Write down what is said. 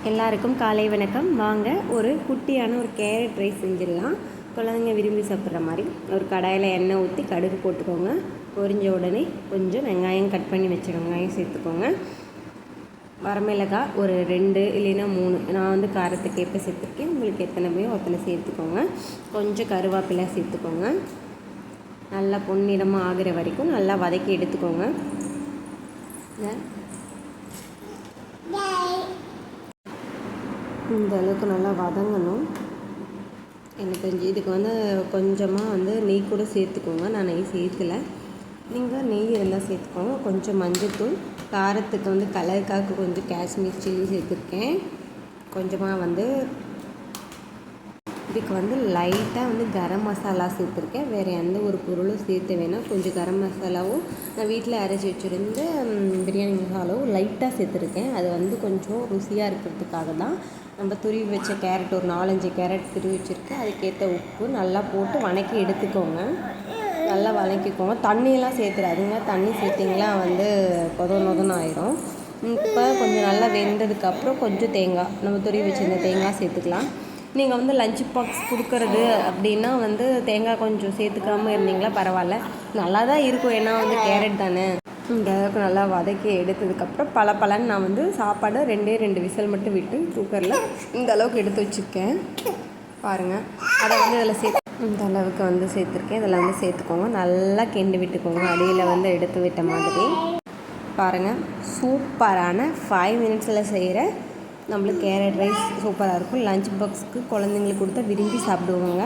எல்லாருக்கும் காலை வணக்கம். வாங்க ஒரு குட்டியான ஒரு கேரட் ரைஸ் செஞ்சிடலாம். குழந்தைங்க விரும்பி சாப்பிட்ற மாதிரி. ஒரு கடாயில் எண்ணெய் ஊற்றி கடுகு போட்டுக்கோங்க. பொரிஞ்ச உடனே கொஞ்சம் வெங்காயம் கட் பண்ணி வச்ச வெங்காயம் சேர்த்துக்கோங்க. வரமிளகாய் ஒரு 2 இல்லைன்னா 3, நான் வந்து காரத்துக்கு ஏற்ப சேர்த்துருக்கேன். உங்களுக்கு எத்தனை பேர் ஒத்தனை சேர்த்துக்கோங்க. கொஞ்சம் கருவேப்பிலை சேர்த்துக்கோங்க. நல்லா பொன்னிறமாக ஆகிற வரைக்கும் நல்லா வதக்கி எடுத்துக்கோங்க. இந்த அளவுக்கு நல்லா வதங்கணும். எனக்கு தெரிஞ்சு இதுக்கு வந்து கொஞ்சமாக நெய் கூட சேர்த்துக்கோங்க. நான் நெய் சேர்க்கலை, நீங்கள் நெய் இருந்தால் சேர்த்துக்கோங்க. கொஞ்சம் மஞ்சள்தூள், காரத்துக்கு கலருக்காக கொஞ்சம் காஷ்மீர் சில்லி சேர்த்துருக்கேன். கொஞ்சமாக இதுக்கு லைட்டாக கரம் மசாலா சேர்த்துருக்கேன். வேறு எந்த ஒரு பொருளும் சேர்த்து வேணால் கொஞ்சம் கரம் மசாலாவும் நான் வீட்டில் அரைச்சி வச்சுருந்து பிரியாணி மசாலாவும் லைட்டாக சேர்த்துருக்கேன். அது கொஞ்சம் ருசியாக இருக்கிறதுக்காக தான். நம்ம துருவி வச்ச கேரட் ஒரு 4-5 கேரட் துருவி வச்சுருக்கேன். அதுக்கேற்ற உப்பு நல்லா போட்டு வதக்கி எடுத்துக்கோங்க. நல்லா வதக்கிக்கோங்க. தண்ணியெல்லாம் சேர்த்துறாதுங்க. தண்ணி சேர்த்திங்களா நொதன்னு ஆயிரும். இப்போ கொஞ்சம் நல்லா வெந்ததுக்கப்புறம் கொஞ்சம் தேங்காய், நம்ம துருவி வச்சுருந்த தேங்காய் சேர்த்துக்கலாம். நீங்கள் லஞ்ச் பாக்ஸ் கொடுக்கறது அப்படின்னா தேங்காய் கொஞ்சம் சேர்த்துக்காமல் இருந்தீங்களா பரவாயில்ல, நல்லா தான் இருக்கும். ஏன்னா கேரட் தானே. இந்த அளவுக்கு நல்லா வதக்கி எடுத்ததுக்கப்புறம் பலன்னு நான் சாப்பாடு 2 விசில் மட்டும் விட்டு குக்கரில் இந்த அளவுக்கு எடுத்து வச்சுருக்கேன். பாருங்கள், அதை இதில் இந்த அளவுக்கு சேர்த்துருக்கேன். இதில் சேர்த்துக்கோங்க. நல்லா கிண்டி விட்டுக்கோங்க. அடியில் எடுத்து விட்ட மாதிரி. பாருங்கள், சூப்பரான 5 மினிட்ஸில் செய்கிற நம்மளுக்கு கேரட் ரைஸ் சூப்பராக இருக்கும். லஞ்ச் பாக்ஸுக்கு குழந்தைங்களுக்கு கொடுத்தா விரும்பி சாப்பிடுவாங்க.